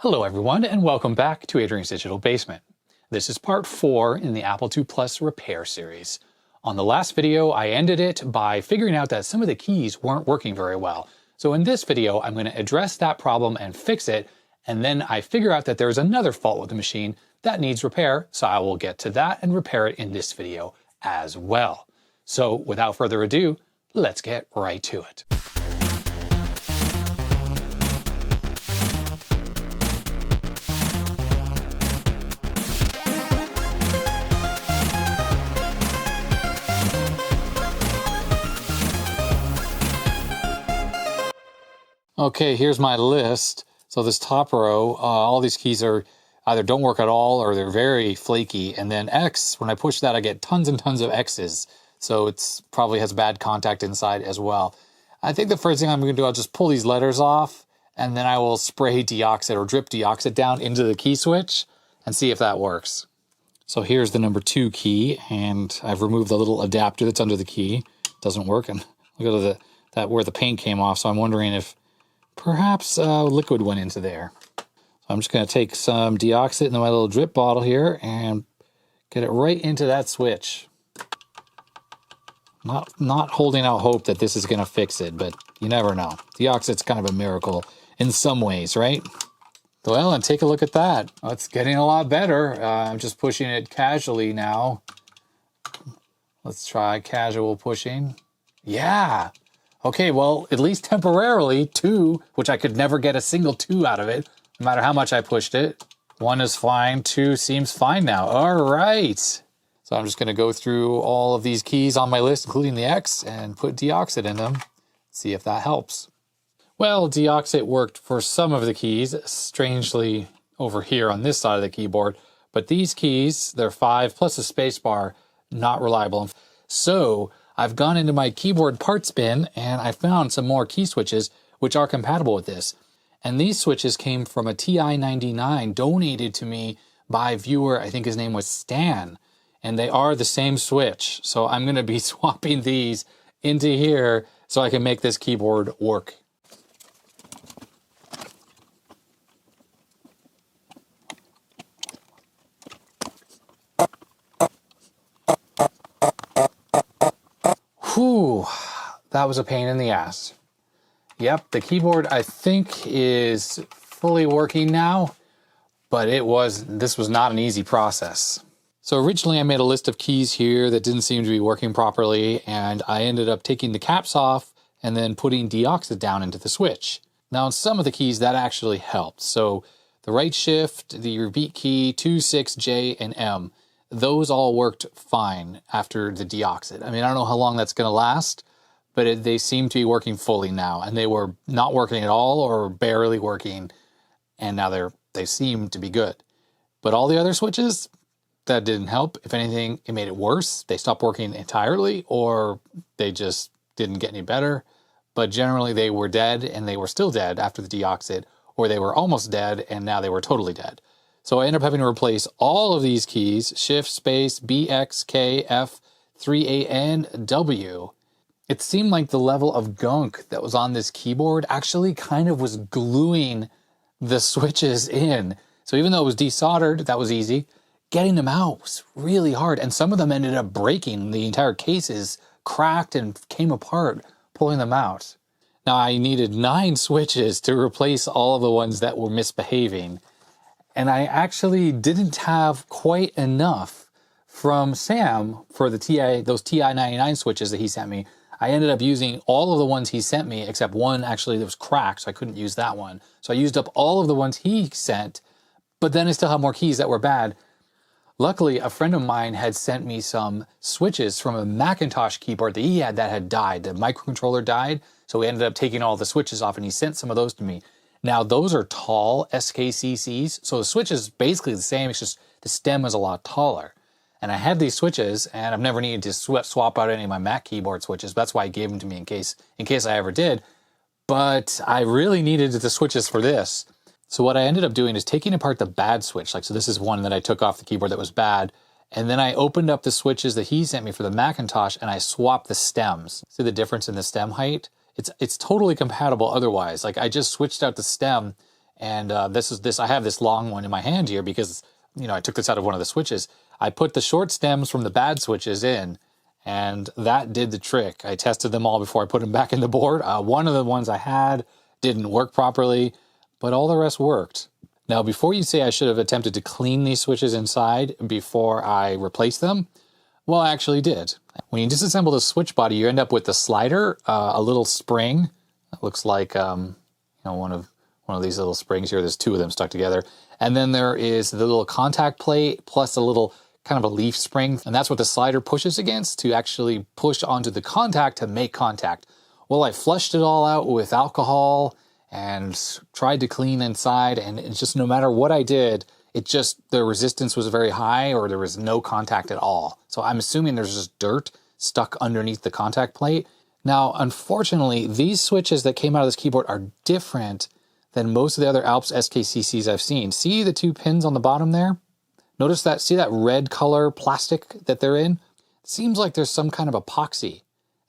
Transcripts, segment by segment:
Hello everyone, and welcome back to Adrian's Digital Basement. This is part 4 in the Apple II Plus repair series. On the last video, I ended it by figuring out that some of the keys weren't working very well. So in this video, I'm going to address that problem and fix it, and then I figure out that there's another fault with the machine that needs repair, so I will get to that and repair it in this video as well. So without further ado, let's get right to it. Okay, here's my list. So this top row, all these keys are either don't work at all or they're very flaky. And then X, when I push that, I get tons and tons of X's. So it's probably has bad contact inside as well. I think the first thing I'm going to do, I'll just pull these letters off and then I will spray deoxit or drip deoxit down into the key switch and see if that works. So here's the number 2 key, and I've removed the little adapter that's under the key. It doesn't work, and look at that where the paint came off. So I'm wondering if perhaps liquid went into there. So I'm just going to take some deoxit into my little drip bottle here and get it right into that switch. Not holding out hope that this is going to fix it, but you never know. Deoxit's kind of a miracle in some ways, right? Well, and take a look at that. Oh, it's getting a lot better. I'm just pushing it casually now. Let's try casual pushing. Yeah. Okay, well, at least temporarily, 2, which I could never get a single 2 out of it, no matter how much I pushed it. 1 is fine, 2 seems fine now. All right. So I'm just going to go through all of these keys on my list, including the X, and put deoxit in them. See if that helps. Well, deoxit worked for some of the keys, strangely over here on this side of the keyboard. But these keys, they're 5 plus a space bar, not reliable. So I've gone into my keyboard parts bin and I found some more key switches which are compatible with this. And these switches came from a TI-99 donated to me by a viewer, I think his name was Stan. And they are the same switch. So I'm going to be swapping these into here so I can make this keyboard work. Whew, that was a pain in the ass. Yep, the keyboard I think is fully working now, but this was not an easy process. So originally I made a list of keys here that didn't seem to be working properly, and I ended up taking the caps off and then putting deoxit down into the switch. Now on some of the keys that actually helped. So the right shift, the repeat key, 2, 6, J, and M. Those all worked fine after the deoxit. I mean, I don't know how long that's going to last, but they seem to be working fully now. And they were not working at all or barely working, and now they seem to be good. But all the other switches, that didn't help. If anything, it made it worse. They stopped working entirely, or they just didn't get any better. But generally, they were dead, and they were still dead after the deoxit, or they were almost dead, and now they were totally dead. So I ended up having to replace all of these keys, Shift, Space, B, X, K, F, 3, A, N, W. It seemed like the level of gunk that was on this keyboard actually kind of was gluing the switches in. So even though it was desoldered, that was easy. Getting them out was really hard, and some of them ended up breaking. The entire cases cracked and came apart pulling them out. Now I needed 9 switches to replace all of the ones that were misbehaving. And I actually didn't have quite enough from Sam for the those TI-99 switches that he sent me. I ended up using all of the ones he sent me, except one actually that was cracked, so I couldn't use that one. So I used up all of the ones he sent, but then I still have more keys that were bad. Luckily, a friend of mine had sent me some switches from a Macintosh keyboard that he had that had died. The microcontroller died, so we ended up taking all the switches off, and he sent some of those to me. Now, those are tall SKCCs, so the switch is basically the same, it's just the stem is a lot taller. And I had these switches, and I've never needed to swap out any of my Mac keyboard switches. That's why he gave them to me in case I ever did. But I really needed the switches for this. So what I ended up doing is taking apart the bad switch. So this is one that I took off the keyboard that was bad. And then I opened up the switches that he sent me for the Macintosh, and I swapped the stems. See the difference in the stem height? It's totally compatible otherwise. Like I just switched out the stem And I have this long one in my hand here because, you know, I took this out of one of the switches. I put the short stems from the bad switches in, and that did the trick. I tested them all before I put them back in the board. One of the ones I had didn't work properly, but all the rest worked. Now, before you say I should have attempted to clean these switches inside before I replaced them, well, I actually did. When you disassemble the switch body, you end up with the slider, a little spring. It looks like you know, one of these little springs here. There's two of them stuck together. And then there is the little contact plate plus a little kind of a leaf spring. And that's what the slider pushes against to actually push onto the contact to make contact. Well, I flushed it all out with alcohol and tried to clean inside. And it's just, no matter what I did, the resistance was very high, or there was no contact at all. So I'm assuming there's just dirt stuck underneath the contact plate. Now, unfortunately, these switches that came out of this keyboard are different than most of the other Alps SKCCs I've seen. See the two pins on the bottom there? Notice that, see that red color plastic that they're in? It seems like there's some kind of epoxy.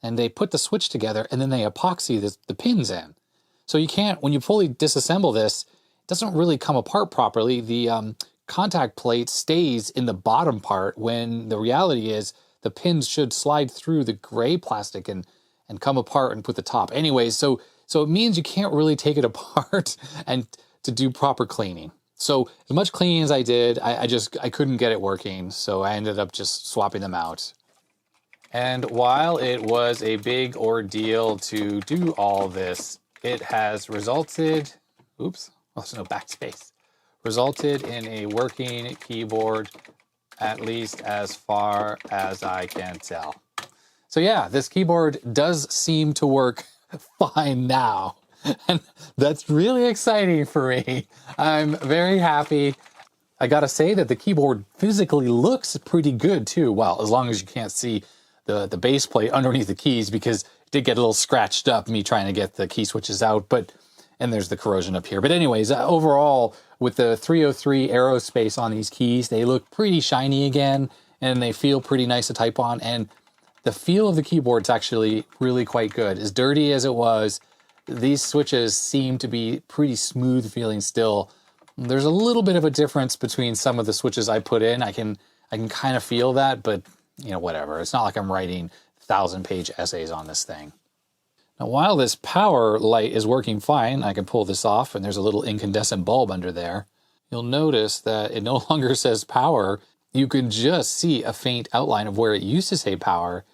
And they put the switch together and then they epoxy the pins in. So you can't, when you fully disassemble this, it doesn't really come apart properly. The contact plate stays in the bottom part when the reality is the pins should slide through the gray plastic and come apart and put the top. Anyways, so it means you can't really take it apart and to do proper cleaning. So as much cleaning as I did, I couldn't get it working. So I ended up just swapping them out. And while it was a big ordeal to do all this, it has resulted, oops, there's no backspace, resulted in a working keyboard, at least as far as I can tell. So yeah, this keyboard does seem to work fine now. And that's really exciting for me. I'm very happy. I gotta say that the keyboard physically looks pretty good too. Well, as long as you can't see the base plate underneath the keys, because it did get a little scratched up, me trying to get the key switches out, and there's the corrosion up here. But anyways, overall, with the 303 aerospace on these keys, they look pretty shiny again, and they feel pretty nice to type on, and the feel of the keyboard's actually really quite good. As dirty as it was, these switches seem to be pretty smooth feeling still. There's a little bit of a difference between some of the switches I put in. I can kind of feel that, but you know, whatever. It's not like I'm writing 1,000-page essays on this thing. Now, while this power light is working fine, I can pull this off, and there's a little incandescent bulb under there. You'll notice that it no longer says power. You can just see a faint outline of where it used to say power.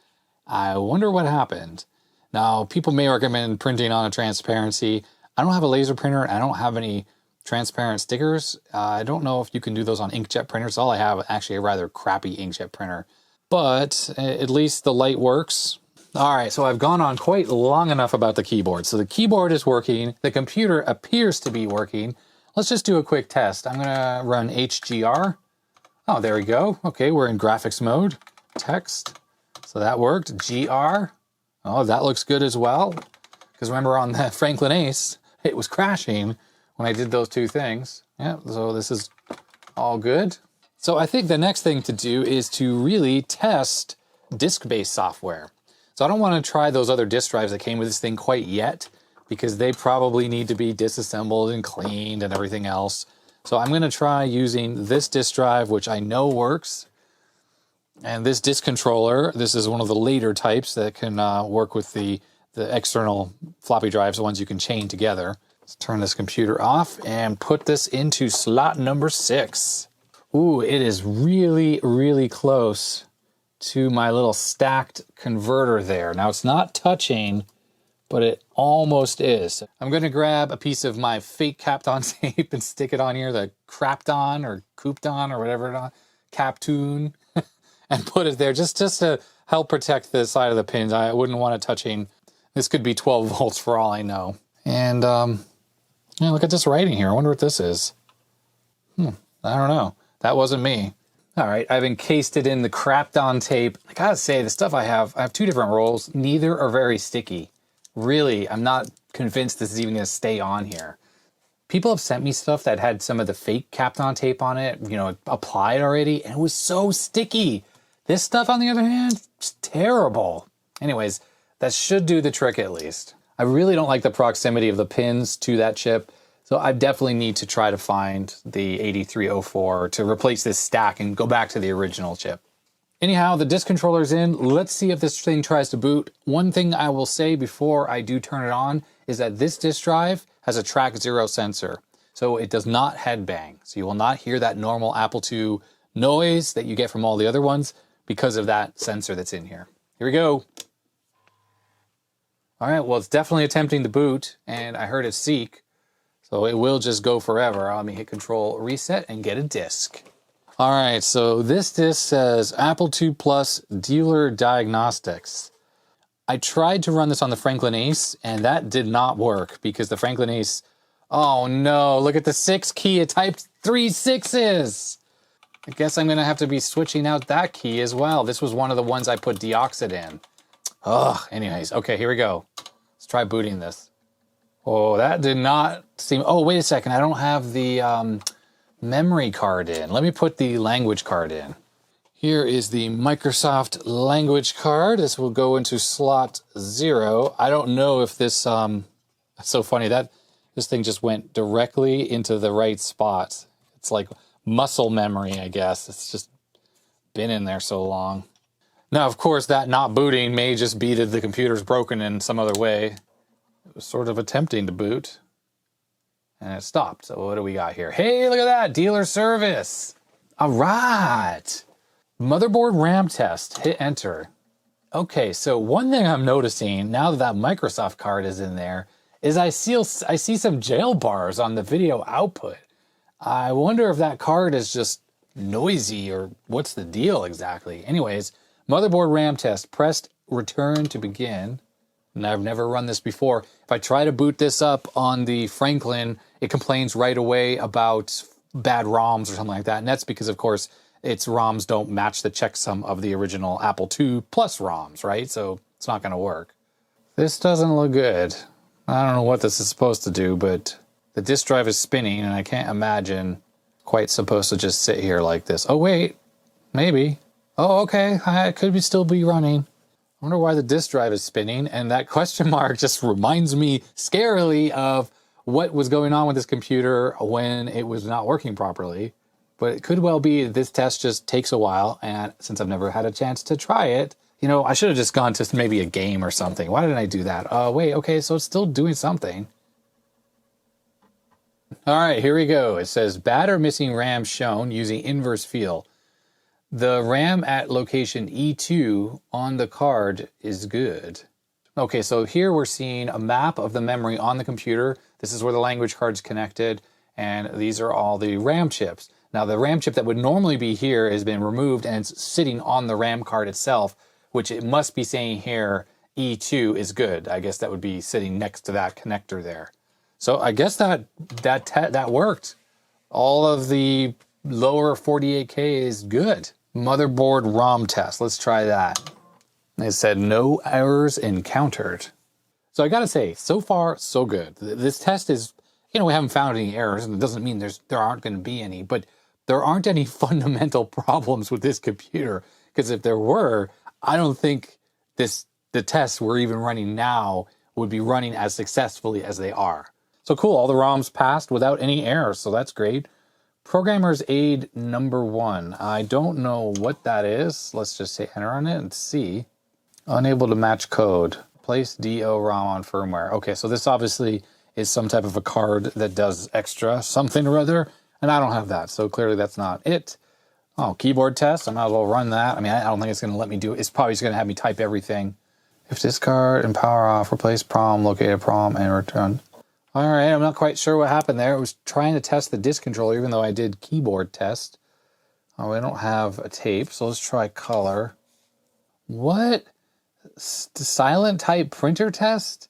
I wonder what happened. Now, people may recommend printing on a transparency. I don't have a laser printer, and I don't have any transparent stickers. I don't know if you can do those on inkjet printers. All I have actually a rather crappy inkjet printer. But at least the light works. All right, so I've gone on quite long enough about the keyboard. So the keyboard is working. The computer appears to be working. Let's just do a quick test. I'm gonna run HGR. Oh, there we go. Okay, we're in graphics mode. Text. So that worked. GR. Oh, that looks good as well. Because remember on the Franklin Ace, it was crashing when I did those two things. Yeah, so this is all good. So I think the next thing to do is to really test disk-based software. So I don't want to try those other disk drives that came with this thing quite yet, because they probably need to be disassembled and cleaned and everything else. So I'm going to try using this disk drive, which I know works. And this disk controller, this is one of the later types that can work with the external floppy drives, the ones you can chain together. Let's turn this computer off and put this into slot number 6. Ooh, it is really, really close to my little stacked converter there. Now it's not touching, but it almost is. I'm gonna grab a piece of my fake Kapton tape and stick it on here, the Crapton or Coupton or whatever it is, Captoon, and put it there just to help protect the side of the pins. I wouldn't want it touching. This could be 12 volts for all I know. And yeah, look at this writing here. I wonder what this is. I don't know. That wasn't me. All right, I've encased it in the Crapton tape. I gotta say, the stuff I have 2 different rolls. Neither are very sticky. Really, I'm not convinced this is even gonna stay on here. People have sent me stuff that had some of the fake Kapton tape on it, you know, applied already, and it was so sticky. This stuff, on the other hand, is terrible. Anyways, that should do the trick at least. I really don't like the proximity of the pins to that chip. So I definitely need to try to find the 8304 to replace this stack and go back to the original chip. Anyhow, the disk controller's in. Let's see if this thing tries to boot. One thing I will say before I do turn it on is that this disk drive has a track 0 sensor. So it does not headbang. So you will not hear that normal Apple II noise that you get from all the other ones because of that sensor that's in here. Here we go. All right, well, it's definitely attempting to boot, and I heard it seek. So it will just go forever. Let me hit Control Reset and get a disk. All right, so this disk says Apple II Plus Dealer Diagnostics. I tried to run this on the Franklin Ace, and that did not work because the Franklin Ace, oh no, look at the 6 key. It typed 3 6s. I guess I'm going to have to be switching out that key as well. This was one of the ones I put deoxit in. Ugh, anyways, okay, here we go. Let's try booting this. Oh, that did not seem... Oh, wait a second. I don't have the memory card in. Let me put the language card in. Here is the Microsoft language card. This will go into slot 0. I don't know if this... It's so funny that this thing just went directly into the right spot. It's like muscle memory, I guess. It's just been in there so long. Now, of course, that not booting may just be that the computer's broken in some other way. It was sort of attempting to boot, and it stopped. So what do we got here? Hey, look at that, dealer service. All right. Motherboard RAM test, hit enter. Okay, so one thing I'm noticing now that that Microsoft card is in there is I see some jail bars on the video output. I wonder if that card is just noisy or what's the deal exactly. Anyways, motherboard RAM test, pressed return to begin. And I've never run this before. If I try to boot this up on the Franklin, it complains right away about bad ROMs or something like that. And that's because, of course, its ROMs don't match the checksum of the original Apple II Plus ROMs, right? So it's not going to work. This doesn't look good. I don't know what this is supposed to do, but the disk drive is spinning, and I can't imagine quite supposed to just sit here like this. Oh, wait. Maybe. Oh, okay. It could still be running. I wonder why the disk drive is spinning, and that question mark just reminds me scarily of what was going on with this computer when it was not working properly. But it could well be this test just takes a while, and since I've never had a chance to try it, you know, I should have just gone to maybe a game or something. Why didn't I do that? Wait, okay, so it's still doing something. All right, here we go. It says bad or missing RAM shown using inverse field. The RAM at location E2 on the card is good. Okay, so here we're seeing a map of the memory on the computer. This is where the language card's connected, and these are all the RAM chips. Now, the RAM chip that would normally be here has been removed, and it's sitting on the RAM card itself, which it must be saying here E2 is good. I guess that would be sitting next to that connector there. So I guess that worked. All of the lower 48K is good. Motherboard ROM test. Let's try that. It said no errors encountered. So I gotta say, so far, so good. This test is, you know, we haven't found any errors, and it doesn't mean there aren't going to be any, but there aren't any fundamental problems with this computer, because if there were, I don't think the tests we're even running now would be running as successfully as they are. So cool, all the ROMs passed without any errors, so that's great. Programmer's aid number 1. I don't know what that is. Let's just say enter on it and see. Unable to match code. Place DO ROM on firmware. Okay, so this obviously is some type of a card that does extra something or other, and I don't have that, so clearly that's not it. Oh, keyboard test. I might as well run that. I mean, I don't think it's going to let me do it. It's probably just going to have me type everything. If discard and power off, replace PROM, locate a PROM, and return. All right, I'm not quite sure what happened there. I was trying to test the disk controller, even though I did keyboard test. Oh, I don't have a tape, so let's try color. What? Silent type printer test?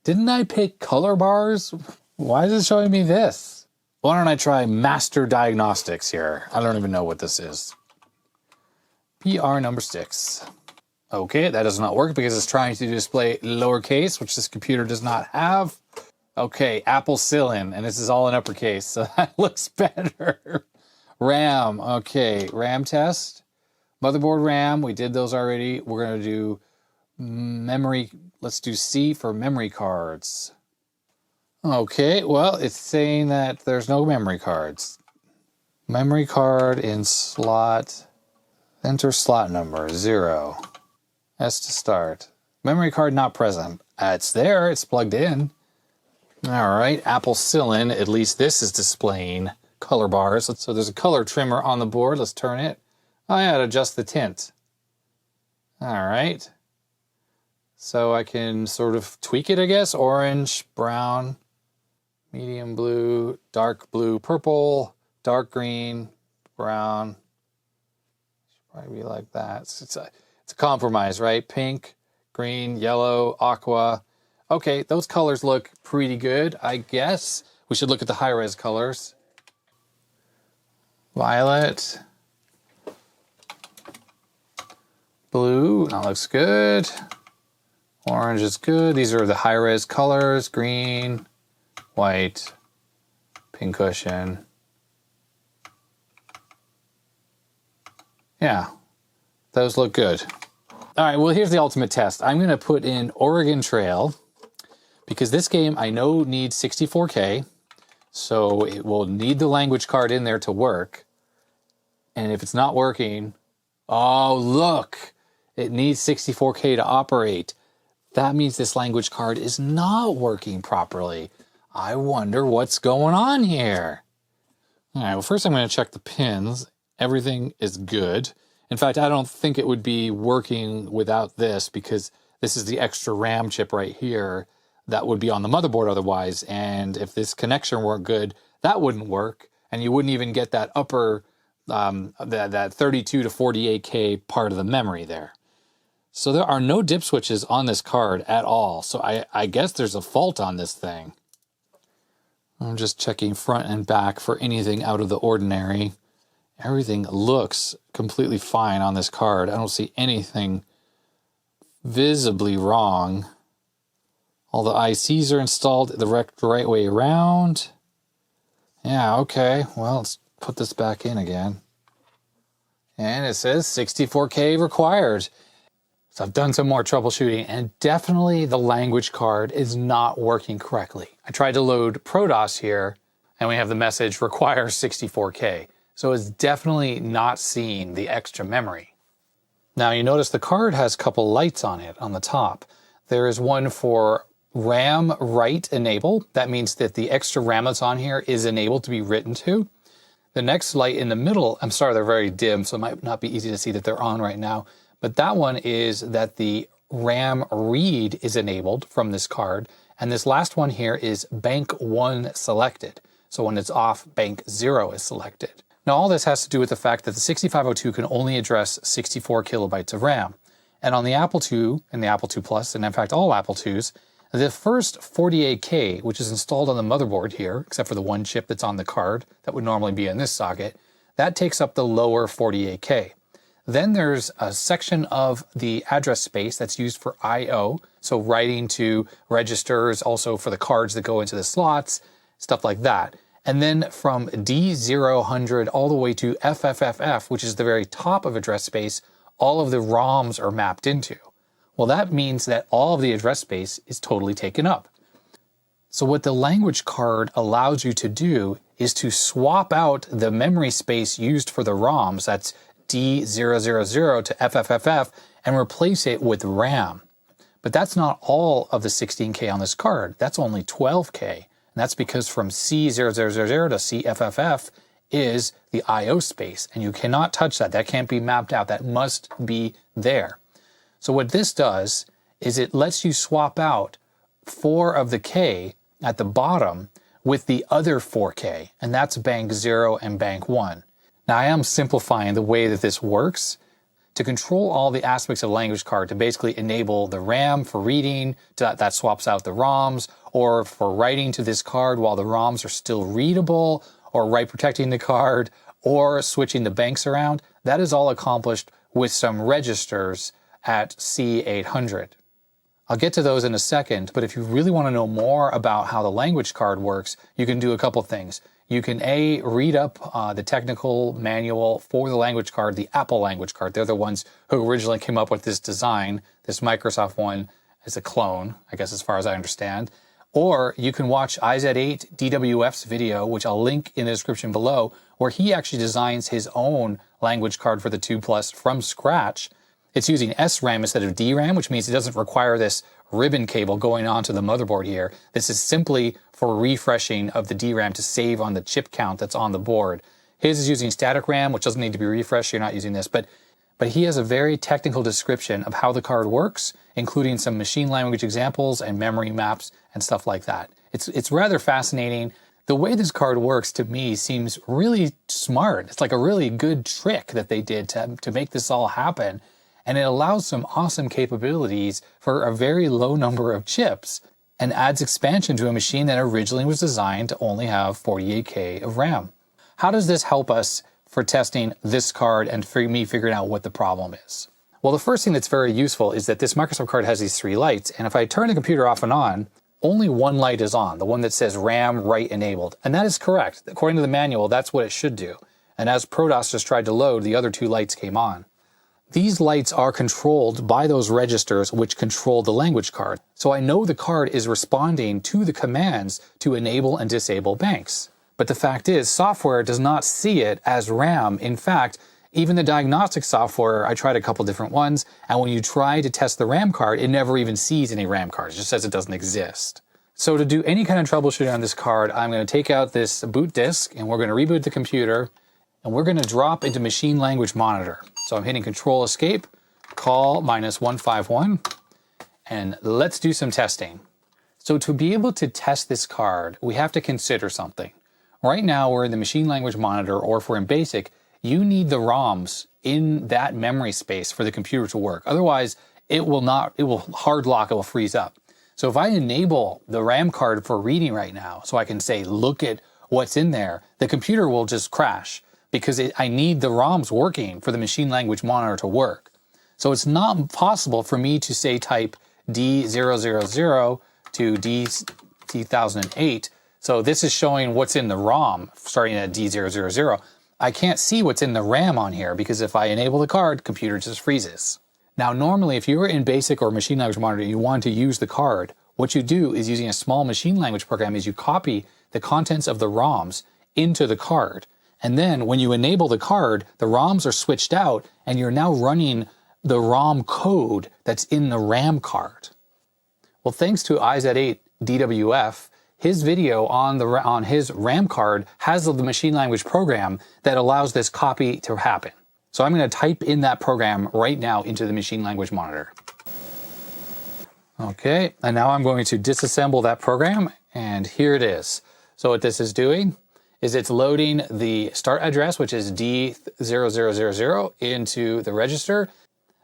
Didn't I pick color bars? Why is it showing me this? Why don't I try master diagnostics here? I don't even know what this is. PR number 6. Okay, that does not work because it's trying to display lowercase, which this computer does not have. Okay, Apple Cillin, and this is all in uppercase, so that looks better. RAM, okay, RAM test. Motherboard RAM, we did those already. We're going to do memory. Let's do C for memory cards. Okay, well, it's saying that there's no memory cards. Memory card in slot, enter slot number 0. S to start. Memory card not present. It's there, it's plugged in. All right, Apple Cillin, at least this is displaying color bars. So there's a color trimmer on the board. Let's turn it. Oh yeah, to adjust the tint. All right. So I can sort of tweak it, I guess. Orange, brown, medium blue, dark blue, purple, dark green, brown. Should probably be like that. It's a compromise, right? Pink, green, yellow, aqua. Okay, those colors look pretty good, I guess. We should look at the high-res colors. Violet. Blue, that looks good. Orange is good. These are the high-res colors. Green, white, pincushion. Yeah, those look good. All right, well, here's the ultimate test. I'm going to put in Oregon Trail because this game I know needs 64K, so it will need the language card in there to work. And if it's not working, oh, look, it needs 64K to operate. That means this language card is not working properly. I wonder what's going on here. All right, well, first I'm going to check the pins. Everything is good. In fact, I don't think it would be working without this because this is the extra RAM chip right here that would be on the motherboard otherwise. And if this connection weren't good, that wouldn't work. And you wouldn't even get that upper, that 32 to 48K part of the memory there. So there are no dip switches on this card at all. So I guess there's a fault on this thing. I'm just checking front and back for anything out of the ordinary. Everything looks completely fine on this card. I don't see anything visibly wrong. All the ICs are installed the right way around. Yeah, okay. Well, let's put this back in again. And it says 64K required. So I've done some more troubleshooting, and definitely the language card is not working correctly. I tried to load ProDOS here, and we have the message requires 64K. So it's definitely not seeing the extra memory. Now you notice the card has a couple lights on it on the top. There is one for RAM write enable. That means that the extra RAM that's on here is enabled to be written to. The next light in the middle, I'm sorry, they're very dim, so it might not be easy to see that they're on right now. But that one is that the RAM read is enabled from this card. And this last one here is bank 1 selected. So when it's off, bank 0 is selected. Now all this has to do with the fact that the 6502 can only address 64 kilobytes of RAM. And on the Apple II and the Apple II Plus, and in fact all Apple IIs, the first 48K, which is installed on the motherboard here, except for the one chip that's on the card that would normally be in this socket, that takes up the lower 48K. Then there's a section of the address space that's used for I/O, so writing to registers, also for the cards that go into the slots, stuff like that. And then from D000 all the way to FFFF, which is the very top of address space, all of the ROMs are mapped into. Well, that means that all of the address space is totally taken up. So what the language card allows you to do is to swap out the memory space used for the ROMs, that's D000 to FFFF, and replace it with RAM. But that's not all of the 16K on this card. That's only 12K. And that's because from C000 to CFFF is the I/O space, and you cannot touch that. That can't be mapped out. That must be there. So what this does is it lets you swap out 4 of the K at the bottom with the other 4K, and that's bank 0 and bank 1. Now I am simplifying the way that this works to control all the aspects of the language card, to basically enable the RAM for reading, that swaps out the ROMs, or for writing to this card while the ROMs are still readable, or write protecting the card, or switching the banks around. That is all accomplished with some registers at C800. I'll get to those in a second, but if you really want to know more about how the language card works, you can do a couple things. You can read up the technical manual for the language card, the Apple language card. They're the ones who originally came up with this design. This Microsoft one is a clone, I guess, as far as I understand. Or you can watch IZ8 DWF's video, which I'll link in the description below, where he actually designs his own language card for the 2 Plus from scratch. It's using SRAM instead of DRAM, which means it doesn't require this ribbon cable going onto the motherboard here. This is simply for refreshing of the DRAM to save on the chip count that's on the board. His is using static RAM, which doesn't need to be refreshed. You're not using this, but he has a very technical description of how the card works, including some machine language examples and memory maps and stuff like that. It's rather fascinating. The way this card works to me seems really smart. It's like a really good trick that they did to make this all happen. And it allows some awesome capabilities for a very low number of chips and adds expansion to a machine that originally was designed to only have 48K of RAM. How does this help us for testing this card and for me figuring out what the problem is? Well, the first thing that's very useful is that this Microsoft card has these 3 lights, and if I turn the computer off and on, only one light is on, the one that says RAM write enabled. And that is correct. According to the manual, that's what it should do. And as ProDOS just tried to load, the other 2 lights came on. These lights are controlled by those registers which control the language card. So I know the card is responding to the commands to enable and disable banks. But the fact is, software does not see it as RAM. In fact, even the diagnostic software, I tried a couple different ones, and when you try to test the RAM card, it never even sees any RAM cards. It just says it doesn't exist. So to do any kind of troubleshooting on this card, I'm going to take out this boot disk, and we're going to reboot the computer, and we're going to drop into machine language monitor. So I'm hitting Control Escape, call -151, and let's do some testing. So to be able to test this card, we have to consider something. Right now we're in the machine language monitor, or if we're in BASIC, you need the ROMs in that memory space for the computer to work. Otherwise, it will hard lock, it will freeze up. So if I enable the RAM card for reading right now, so I can say, look at what's in there, the computer will just crash because I need the ROMs working for the machine language monitor to work. So it's not possible for me to say type D000 to D2008. So this is showing what's in the ROM starting at D000. I can't see what's in the RAM on here because if I enable the card, computer just freezes. Now, normally, if you were in BASIC or machine language monitor and you want to use the card, what you do is using a small machine language program is you copy the contents of the ROMs into the card. And then when you enable the card, the ROMs are switched out and you're now running the ROM code that's in the RAM card. Well, thanks to IZ8 DWF, his video on his RAM card has the machine language program that allows this copy to happen. So I'm going to type in that program right now into the machine language monitor. Okay, and now I'm going to disassemble that program, and here it is. So what this is doing is it's loading the start address, which is D0000, into the register.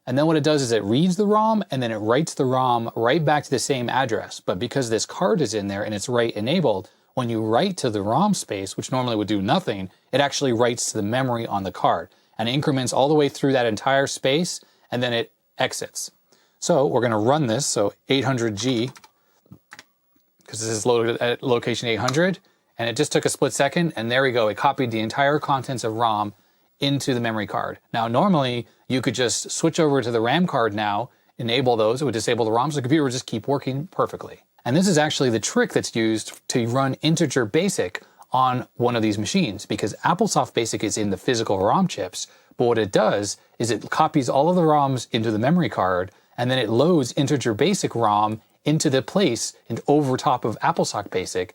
And then what it does is it reads the ROM and then it writes the ROM right back to the same address. But because this card is in there and it's write enabled, when you write to the ROM space, which normally would do nothing, it actually writes to the memory on the card and increments all the way through that entire space and then it exits. So we're going to run this. So 800G, because this is loaded at location 800, and it just took a split second, and there we go. It copied the entire contents of ROM into the memory card. Now, normally, you could just switch over to the RAM card now, enable those, it would disable the ROM, so the computer would just keep working perfectly. And this is actually the trick that's used to run integer BASIC on one of these machines, because AppleSoft BASIC is in the physical ROM chips, but what it does is it copies all of the ROMs into the memory card, and then it loads integer BASIC ROM into the place and over top of AppleSoft BASIC,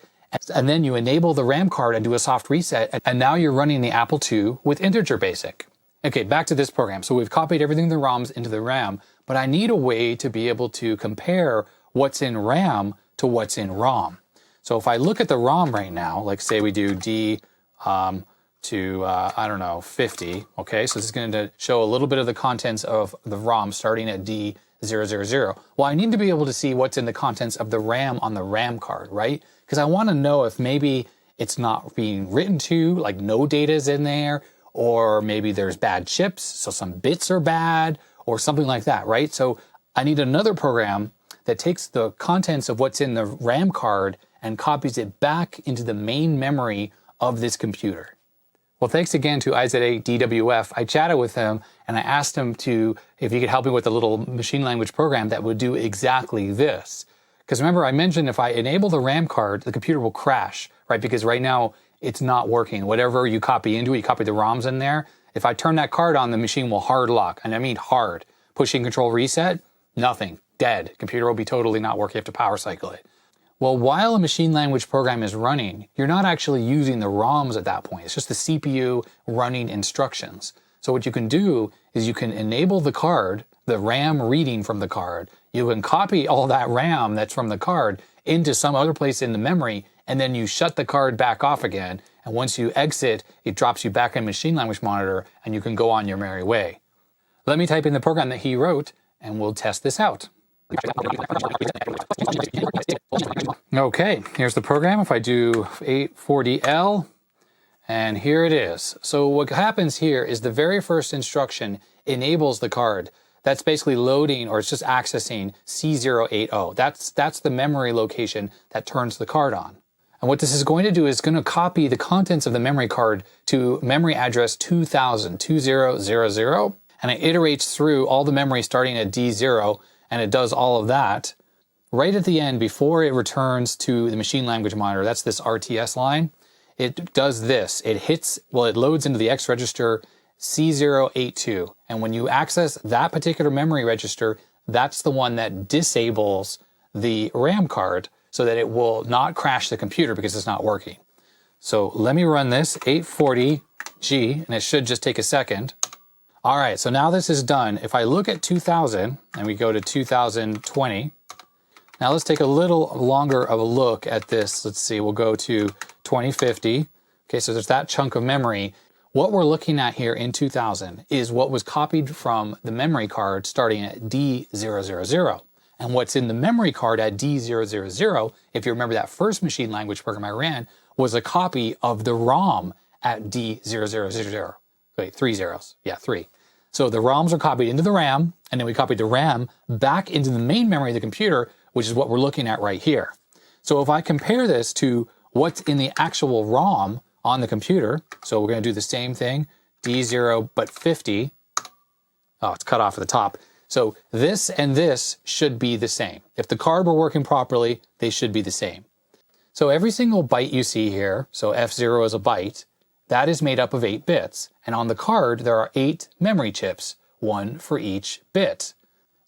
and then you enable the RAM card and do a soft reset, and now you're running the Apple II with integer BASIC. Okay, back to this program. So we've copied everything in the ROMs into the RAM, but I need a way to be able to compare what's in RAM to what's in ROM. So if I look at the ROM right now, like say we do D to, I don't know, 50, okay? So this is going to show a little bit of the contents of the ROM starting at D000. Well, I need to be able to see what's in the contents of the RAM on the RAM card, right? Because I want to know if maybe it's not being written to, like no data is in there, or maybe there's bad chips, so some bits are bad, or something like that, right? So I need another program that takes the contents of what's in the RAM card and copies it back into the main memory of this computer. Well, thanks again to IZ8 DWF. I chatted with him and I asked him if he could help me with a little machine language program that would do exactly this. Because remember, I mentioned if I enable the RAM card, the computer will crash, right? Because right now it's not working. Whatever you copy into it, you copy the ROMs in there. If I turn that card on, the machine will hard lock. And I mean hard. Pushing control reset, nothing, dead. Computer will be totally not working. You have to power cycle it. Well, while a machine language program is running, you're not actually using the ROMs at that point. It's just the CPU running instructions. So what you can do is you can enable the card, the RAM reading from the card. You can copy all that RAM that's from the card into some other place in the memory, and then you shut the card back off again. And once you exit, it drops you back in machine language monitor, and you can go on your merry way. Let me type in the program that he wrote, and we'll test this out. Okay, here's the program. If I do 840L, and here it is. So what happens here is the very first instruction enables the card. That's basically loading, or it's just accessing C080. That's the memory location that turns the card on. And what this is going to do is going to copy the contents of the memory card to memory address 2000, 2000, and it iterates through all the memory starting at D0, and it does all of that. Right at the end, before it returns to the machine language monitor, that's this RTS line, it does this. It loads into the X register C082. And when you access that particular memory register, that's the one that disables the RAM card so that it will not crash the computer because it's not working. So let me run this 840G, and it should just take a second. All right, so now this is done. If I look at 2000 and we go to 2020, now let's take a little longer of a look at this. Let's see, we'll go to 2050. Okay, so there's that chunk of memory. What we're looking at here in 2000 is what was copied from the memory card starting at D000. And what's in the memory card at D000, if you remember that first machine language program I ran, was a copy of the ROM at D000. Wait, 3 zeros. Yeah, 3. So the ROMs are copied into the RAM, and then we copied the RAM back into the main memory of the computer, which is what we're looking at right here. So if I compare this to what's in the actual ROM on the computer, so we're going to do the same thing, D0 but 50. Oh, it's cut off at the top. So this and this should be the same. If the card were working properly, they should be the same. So every single byte you see here, so F0 is a byte, that is made up of 8 bits. And on the card, there are 8 memory chips, 1 for each bit.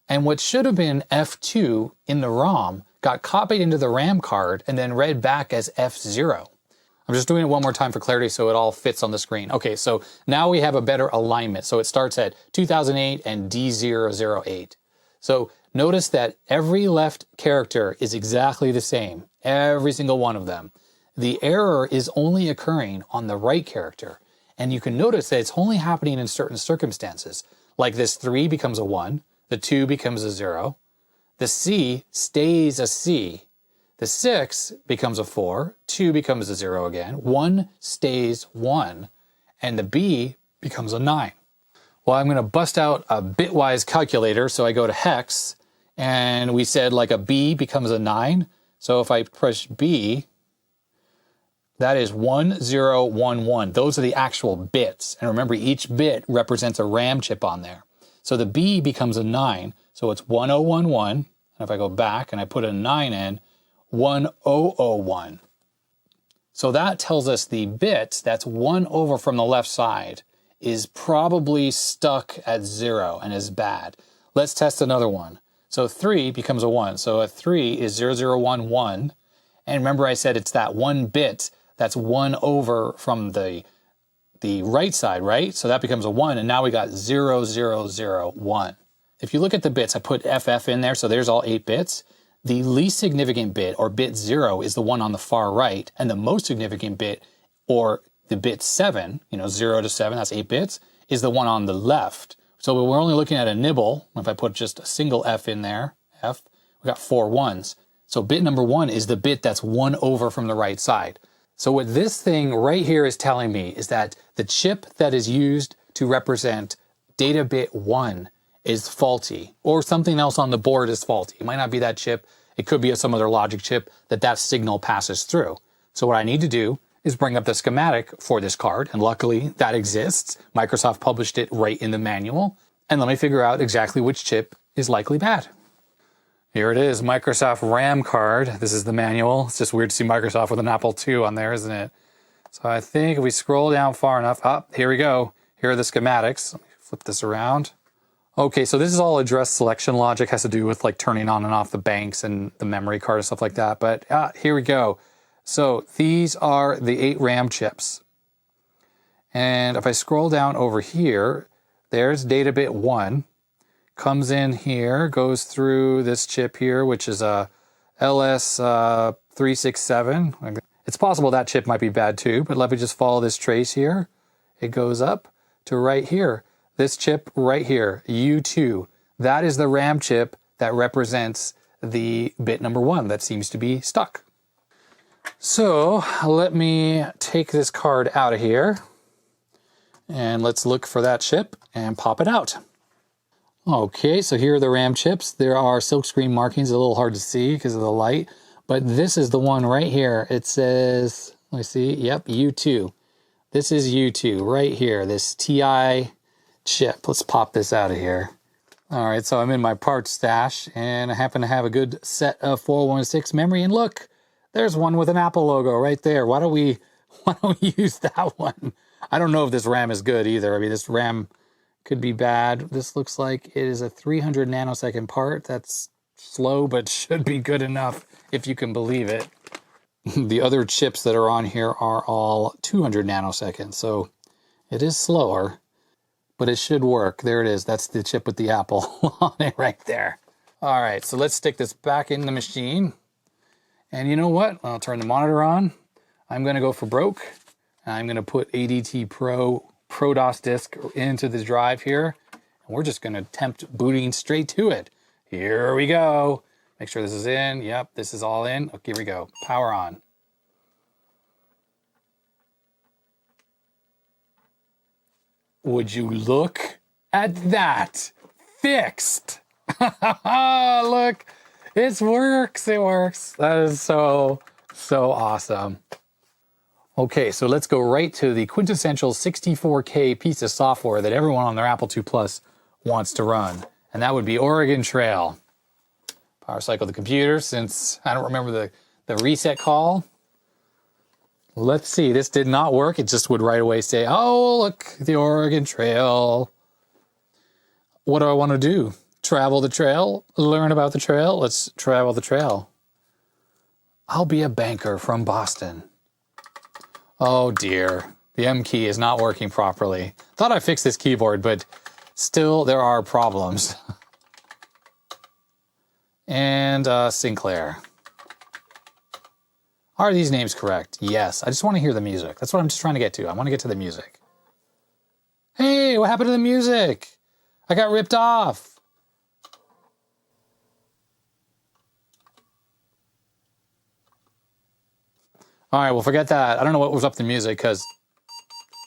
And what should have been F2 in the ROM got copied into the RAM card and then read back as F0. I'm just doing it one more time for clarity so it all fits on the screen. Okay, so now we have a better alignment. So it starts at 2008 and D008. So notice that every left character is exactly the same, every single one of them. The error is only occurring on the right character. And you can notice that it's only happening in certain circumstances. Like this 3 becomes a 1, the 2 becomes a 0, the C stays a C, the 6 becomes a 4, 2 becomes a 0 again, 1 stays 1, and the B becomes a 9. Well, I'm going to bust out a bitwise calculator, so I go to hex, and we said like a B becomes a 9. So if I press B, that is 1011. Those are the actual bits. And remember, each bit represents a RAM chip on there. So the B becomes a 9, so it's 1011. And if I go back and I put a 9 in, 1001. So that tells us the bit that's 1 over from the left side is probably stuck at 0 and is bad. Let's test another one. So 3 becomes a 1. So a 3 is 0011. And remember I said it's that one bit that's 1 over from the right side, right? So that becomes a 1, and now we got 0001. If you look at the bits, I put FF in there, so there's all 8 bits. The least significant bit, or bit 0, is the one on the far right, and the most significant bit, or the bit 7, 0 to 7, that's 8 bits, is the one on the left. So we're only looking at a nibble. If I put just a single F in there, F, we got 4 ones. So bit number 1 is the bit that's 1 over from the right side. So what this thing right here is telling me is that the chip that is used to represent data bit 1 is faulty, or something else on the board is faulty. It might not be that chip. It could be some other logic chip that signal passes through. So what I need to do is bring up the schematic for this card, and luckily that exists. Microsoft published it right in the manual, and let me figure out exactly which chip is likely bad. Here it is, Microsoft RAM card. This is the manual. It's just weird to see Microsoft with an Apple II on there, isn't it? So I think if we scroll down far enough, here we go. Here are the schematics. Let me flip this around. Okay, so this is all address selection logic, has to do with like turning on and off the banks and the memory card and stuff like that. But here we go. So these are the 8 RAM chips. And if I scroll down over here, there's data bit 1. Comes in here, goes through this chip here, which is a LS367. It's possible that chip might be bad too, but let me just follow this trace here. It goes up to right here. This chip right here, U2. That is the RAM chip that represents the bit number 1 that seems to be stuck. So let me take this card out of here and let's look for that chip and pop it out. Okay, so here are the RAM chips. There are silkscreen markings, a little hard to see because of the light, but this is the one right here. It says, let me see, yep, U2. This is U2 right here, this TI chip. Let's pop this out of here. All right, so I'm in my parts stash and I happen to have a good set of 416 memory, and look, there's one with an Apple logo right there. Why don't we use that one? I don't know if this RAM is good either. I mean, this RAM could be bad. This looks like it is a 300 nanosecond part. That's slow, but should be good enough if you can believe it. The other chips that are on here are all 200 nanoseconds, so it is slower, but it should work. There it is. That's the chip with the Apple on it right there. All right, so let's stick this back in the machine. And you know what? I'll turn the monitor on. I'm going to go for broke. I'm going to put ADT Pro DOS disk into the drive here. And we're just going to attempt booting straight to it. Here we go. Make sure this is in. Yep, this is all in. Okay, here we go. Power on. Would you look at that? Fixed. Look, it works. It works. That is so awesome. Okay, so let's go right to the quintessential 64K piece of software that everyone on their Apple II Plus wants to run. And that would be Oregon Trail. Power cycle the computer since I don't remember the reset call. Let's see, this did not work. It just would right away say, oh, look, the Oregon Trail. What do I want to do? Travel the trail? Learn about the trail? Let's travel the trail. I'll be a banker from Boston. Oh dear, the M key is not working properly. Thought I fixed this keyboard, but still there are problems. And Sinclair. Are these names correct? Yes. I just want to hear the music. That's what I'm just trying to get to. I want to get to the music. Hey, what happened to the music? I got ripped off. All right, well, forget that. I don't know what was up with the music because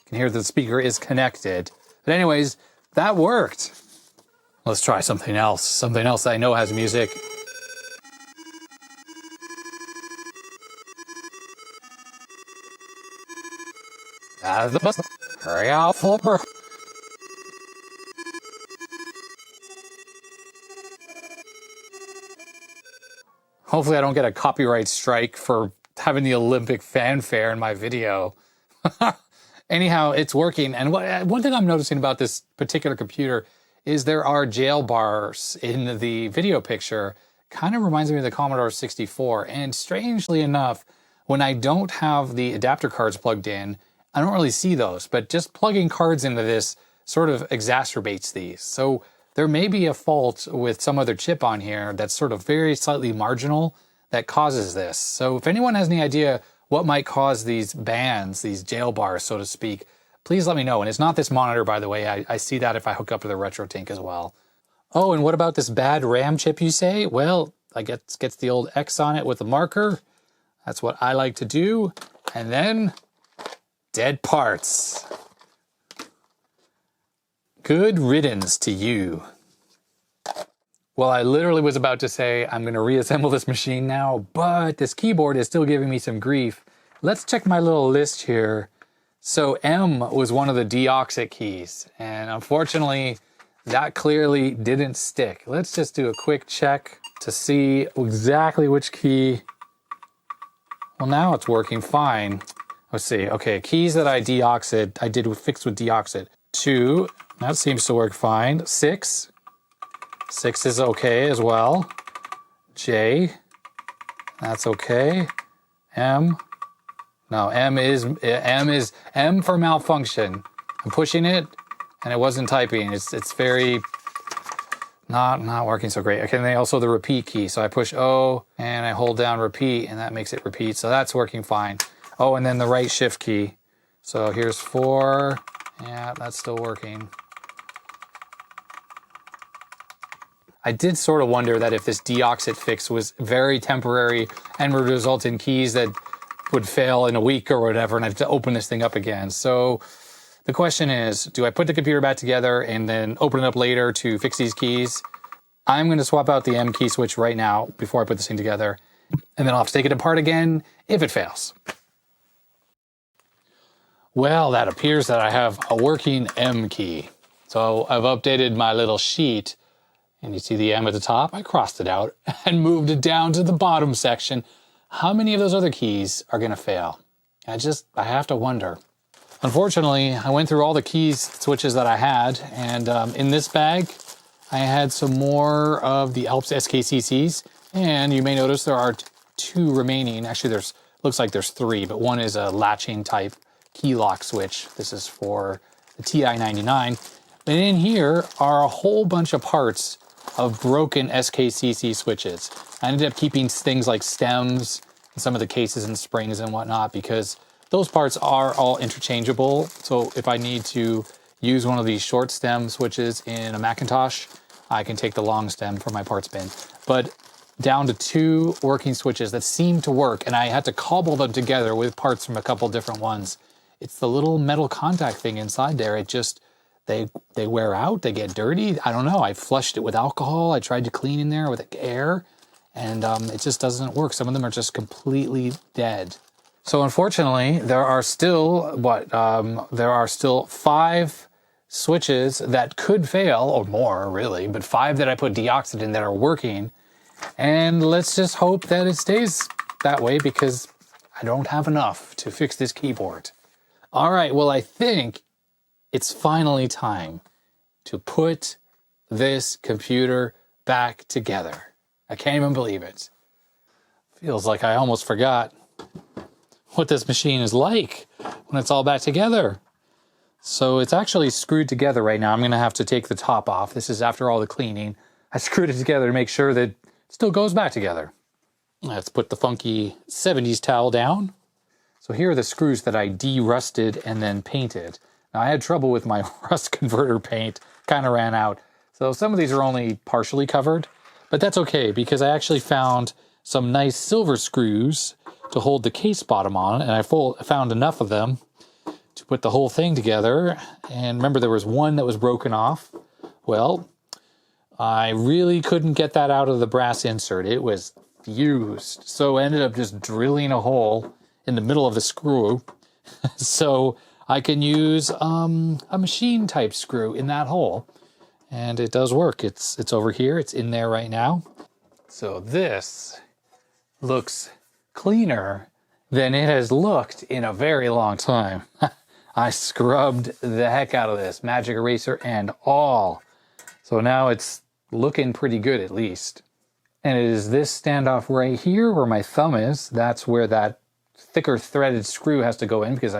you can hear the speaker is connected. But anyways, that worked. Let's try something else. Something else that I know has music. The bus. Hurry up, Flipper. Hopefully I don't get a copyright strike for having the Olympic fanfare in my video. Anyhow, it's working. And one thing I'm noticing about this particular computer is there are jail bars in the video picture. Kind of reminds me of the Commodore 64. And strangely enough, when I don't have the adapter cards plugged in, I don't really see those. But just plugging cards into this sort of exacerbates these. So there may be a fault with some other chip on here that's sort of very slightly marginal that causes this. So if anyone has any idea what might cause these bans, these jail bars, so to speak, please let me know. And it's not this monitor, by the way. I see that if I hook up to the RetroTink as well. Oh, and what about this bad RAM chip, you say? Well, I guess gets the old X on it with a marker. That's what I like to do. And then dead parts. Good riddance to you. Well, I literally was about to say I'm going to reassemble this machine now, but this keyboard is still giving me some grief. Let's check my little list here. So M was one of the deoxit keys, and unfortunately, that clearly didn't stick. Let's just do a quick check. to see exactly which key. Well, now it's working fine. Let's see. Okay, keys that I fixed with deoxid. 2, that seems to work fine. 6 is okay as well. J, that's okay. M, no, M is M for malfunction. I'm pushing it, and it wasn't typing. It's very not working so great. Okay, and then also the repeat key. So I push O and I hold down repeat, and that makes it repeat. So that's working fine. Oh, and then the right shift key. So here's 4. Yeah, that's still working. I did sort of wonder that if this deoxit fix was very temporary and would result in keys that would fail in a week or whatever, and I have to open this thing up again. So the question is, do I put the computer back together and then open it up later to fix these keys? I'm going to swap out the M key switch right now before I put this thing together, and then I'll have to take it apart again if it fails. Well, that appears that I have a working M key. So I've updated my little sheet, and you see the M at the top. I crossed it out and moved it down to the bottom section. How many of those other keys are going to fail? I have to wonder. Unfortunately, I went through all the keys switches that I had, and in this bag, I had some more of the ALPS SKCCs, and you may notice there are 2 remaining. Actually, looks like there's 3, but one is a latching type key lock switch. This is for the TI-99. And in here are a whole bunch of parts of broken SKCC switches. I ended up keeping things like stems and some of the cases and springs and whatnot because those parts are all interchangeable. So if I need to use one of these short stem switches in a Macintosh, I can take the long stem for my parts bin. But down to 2 working switches that seem to work, and I had to cobble them together with parts from a couple different ones. It's the little metal contact thing inside there. It just, they wear out, they get dirty. I don't know. I flushed it with alcohol. I tried to clean in there with air, and it just doesn't work. Some of them are just completely dead. So unfortunately, there are still 5 switches that could fail, or more really, but 5 that I put deoxid in that are working. And let's just hope that it stays that way because I don't have enough to fix this keyboard. All right, well, I think it's finally time to put this computer back together. I can't even believe it. Feels like I almost forgot what this machine is like when it's all back together. So it's actually screwed together right now. I'm going to have to take the top off. This is after all the cleaning. I screwed it together to make sure that it still goes back together. Let's put the funky 70s towel down. So here are the screws that I de-rusted and then painted. Now I had trouble with my rust converter paint, kind of ran out. So some of these are only partially covered, but that's okay because I actually found some nice silver screws to hold the case bottom on, and I found enough of them to put the whole thing together. And remember, there was one that was broken off. Well, I really couldn't get that out of the brass insert. It was fused. So I ended up just drilling a hole in the middle of the screw so I can use a machine type screw in that hole. And it does work. It's over here. It's in there right now. So this looks cleaner than it has looked in a very long time. I scrubbed the heck out of this, magic eraser and all. So now it's looking pretty good at least. And it is this standoff right here where my thumb is. That's where that thicker threaded screw has to go in because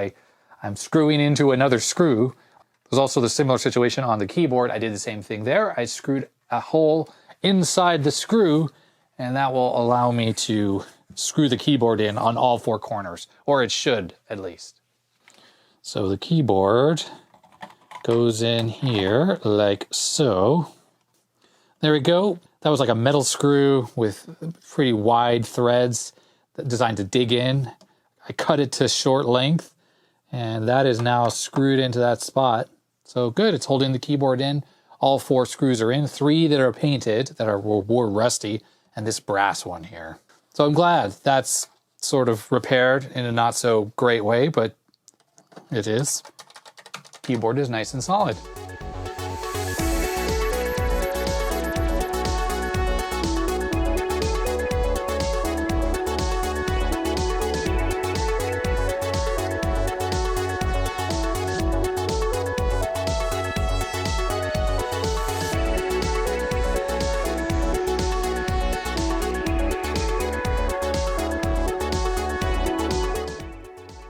I'm screwing into another screw. There's also the similar situation on the keyboard. I did the same thing there. I screwed a hole inside the screw, and that will allow me to screw the keyboard in on all 4 corners, or it should at least. So the keyboard goes in here like so. There we go. That was like a metal screw with pretty wide threads designed to dig in. I cut it to short length, and that is now screwed into that spot. So good, it's holding the keyboard in. All 4 screws are in, 3 that are painted, that were rusty, and this brass one here. So I'm glad that's sort of repaired in a not so great way, but it is. Keyboard is nice and solid.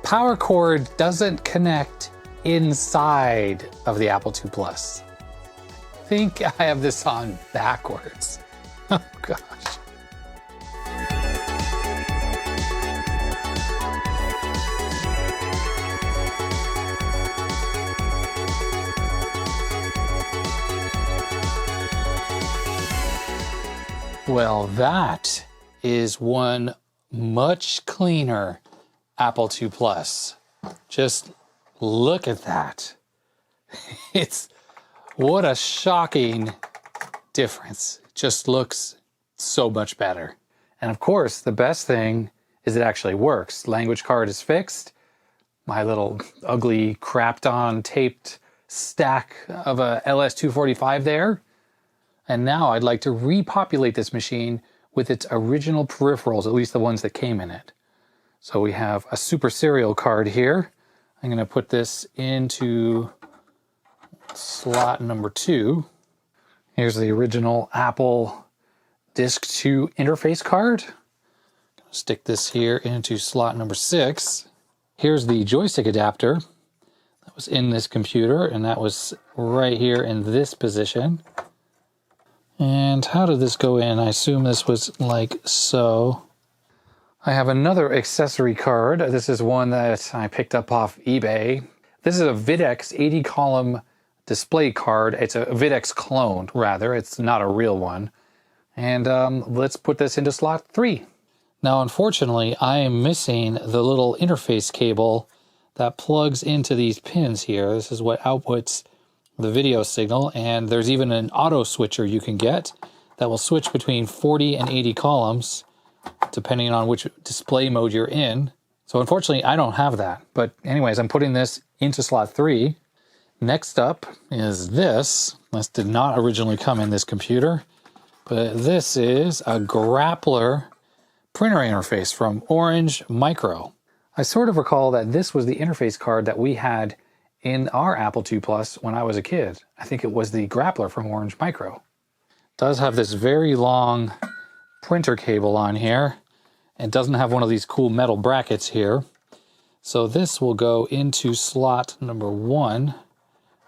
power cord doesn't connect inside of the Apple II Plus. I think I have this on backwards. Oh gosh. Well, that is one much cleaner Apple II Plus. Just look at that. What a shocking difference. It just looks so much better. And of course, the best thing is it actually works. Language card is fixed. My little ugly crapped on taped stack of a LS245 there. And now I'd like to repopulate this machine with its original peripherals, at least the ones that came in it. So we have a super serial card here. I'm going to put this into slot number 2. Here's the original Apple Disk 2 interface card. Stick this here into slot number 6. Here's the joystick adapter that was in this computer, and that was right here in this position. And how did this go in? I assume this was like so. I have another accessory card. This is one that I picked up off eBay. This is a VidX 80-column display card. It's a VidX clone, rather. It's not a real one. And let's put this into slot 3. Now, unfortunately, I am missing the little interface cable that plugs into these pins here. This is what outputs the video signal, and there's even an auto switcher you can get that will switch between 40 and 80 columns depending on which display mode you're in. So unfortunately I don't have that, but anyways, I'm putting this into slot 3. Next up is this. This did not originally come in this computer, but this is a grappler printer interface from Orange Micro. I sort of recall that this was the interface card that we had in our Apple II Plus when I was a kid. I think it was the grappler from Orange Micro. It does have this very long printer cable on here and doesn't have one of these cool metal brackets here. So this will go into slot number 1,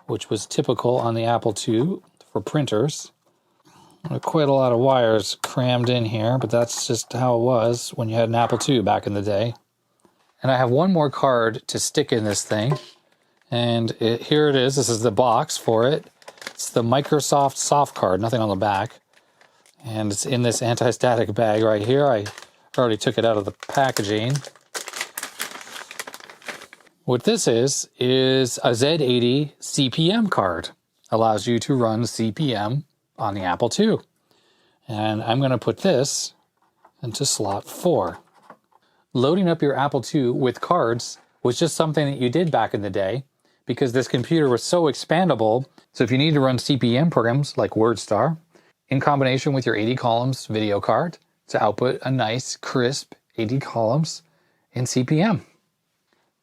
which was typical on the Apple II for printers. Quite a lot of wires crammed in here, but that's just how it was when you had an Apple II back in the day. And I have one more card to stick in this thing. And here it is. This is the box for it. It's the Microsoft soft card, nothing on the back. And it's in this anti-static bag right here. I already took it out of the packaging. What this is a Z80 CP/M card. Allows you to run CP/M on the Apple II. And I'm going to put this into slot 4. Loading up your Apple II with cards was just something that you did back in the day, because this computer was so expandable. So if you need to run CP/M programs like WordStar, in combination with your 80 columns video card to output a nice, crisp 80 columns in CP/M.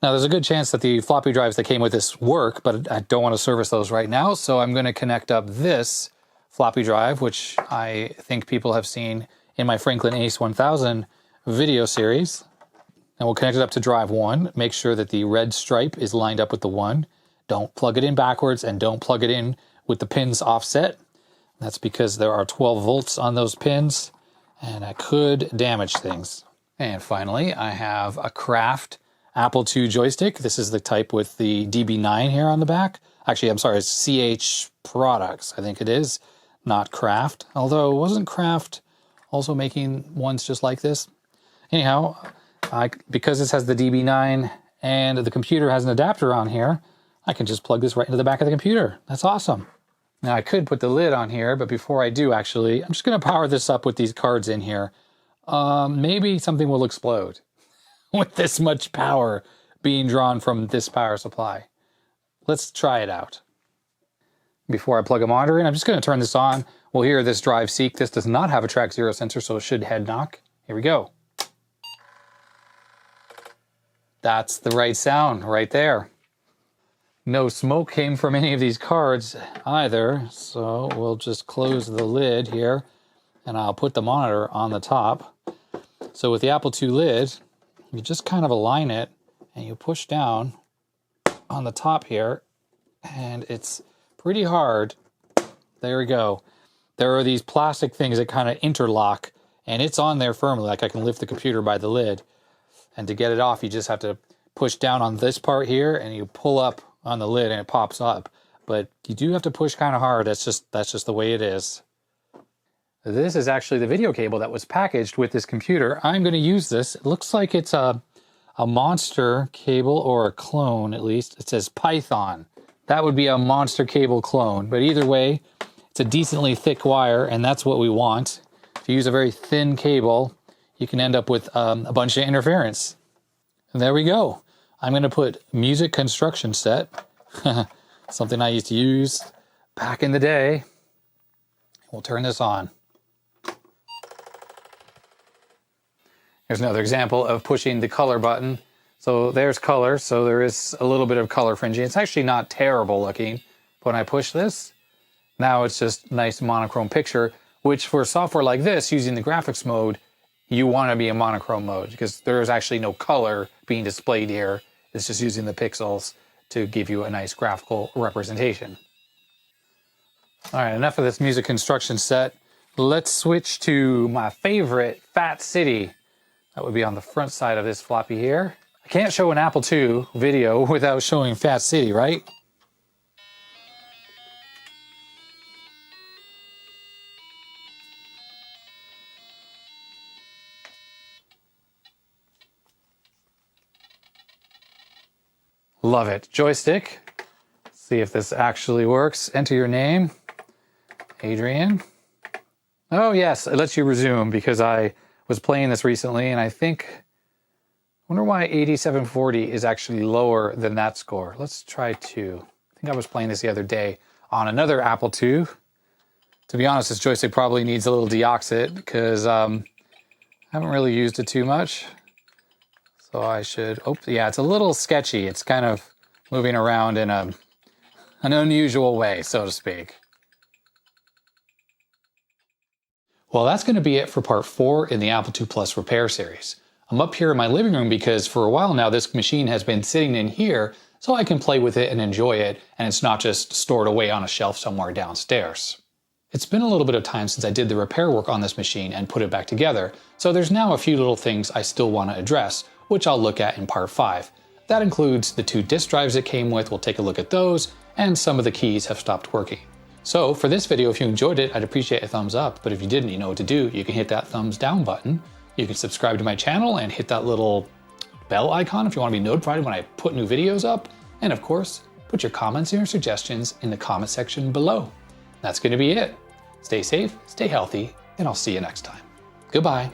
Now there's a good chance that the floppy drives that came with this work, but I don't want to service those right now, so I'm going to connect up this floppy drive, which I think people have seen in my Franklin Ace 1000 video series. And we'll connect it up to drive 1. Make sure that the red stripe is lined up with the 1. Don't plug it in backwards, and don't plug it in with the pins offset. That's because there are 12 volts on those pins, and that could damage things. And finally, I have a Craft Apple II joystick. This is the type with the DB9 here on the back. Actually, I'm sorry, it's CH Products, I think it is, not Craft. Although, wasn't Craft also making ones just like this? Anyhow, because this has the DB9 and the computer has an adapter on here, I can just plug this right into the back of the computer. That's awesome. Now I could put the lid on here, but before I do, actually, I'm just going to power this up with these cards in here. Maybe something will explode with this much power being drawn from this power supply. Let's try it out. Before I plug a monitor in, I'm just going to turn this on. We'll hear this drive seek. This does not have a track 0 sensor, so it should head knock. Here we go. That's the right sound right there. No smoke came from any of these cards either, so we'll just close the lid here, and I'll put the monitor on the top. So with the Apple II lid, you just kind of align it and you push down on the top here, and it's pretty hard. There we go. There are these plastic things that kind of interlock, and it's on there firmly, like I can lift the computer by the lid. And to get it off, you just have to push down on this part here, and you pull up on the lid and it pops up. But you do have to push kind of hard. That's just the way it is. This is actually the video cable that was packaged with this computer. I'm going to use this. It looks like it's a monster cable, or a clone at least. It says Python. That would be a monster cable clone. But either way, it's a decently thick wire, and that's what we want. If you use a very thin cable, you can end up with a bunch of interference. And there we go. I'm going to put music construction set, something I used to use back in the day. We'll turn this on. Here's another example of pushing the color button. So there's color, so there is a little bit of color fringing. It's actually not terrible looking. But when I push this, now it's just a nice monochrome picture, which for software like this, using the graphics mode, you want to be in monochrome mode because there is actually no color being displayed here. It's just using the pixels to give you a nice graphical representation. All right, enough of this music construction set. Let's switch to my favorite, Fat City. That would be on the front side of this floppy here. I can't show an Apple II video without showing Fat City, right? Love it. Joystick. See if this actually works. Enter your name. Adrian. Oh yes, it lets you resume because I was playing this recently and I wonder why 8740 is actually lower than that score. Let's try 2. I think I was playing this the other day on another Apple II. To be honest, this joystick probably needs a little deoxit because I haven't really used it too much. So I should, yeah, it's a little sketchy. It's kind of moving around in an unusual way, so to speak. Well, that's going to be it for part 4 in the Apple II Plus repair series. I'm up here in my living room because for a while now this machine has been sitting in here so I can play with it and enjoy it, and it's not just stored away on a shelf somewhere downstairs. It's been a little bit of time since I did the repair work on this machine and put it back together, so there's now a few little things I still want to address, which I'll look at in part 5. That includes the 2 disk drives it came with, we'll take a look at those, and some of the keys have stopped working. So for this video, if you enjoyed it, I'd appreciate a thumbs up, but if you didn't, you know what to do. You can hit that thumbs down button. You can subscribe to my channel and hit that little bell icon if you want to be notified when I put new videos up. And of course, put your comments and your suggestions in the comment section below. That's going to be it. Stay safe, stay healthy, and I'll see you next time. Goodbye.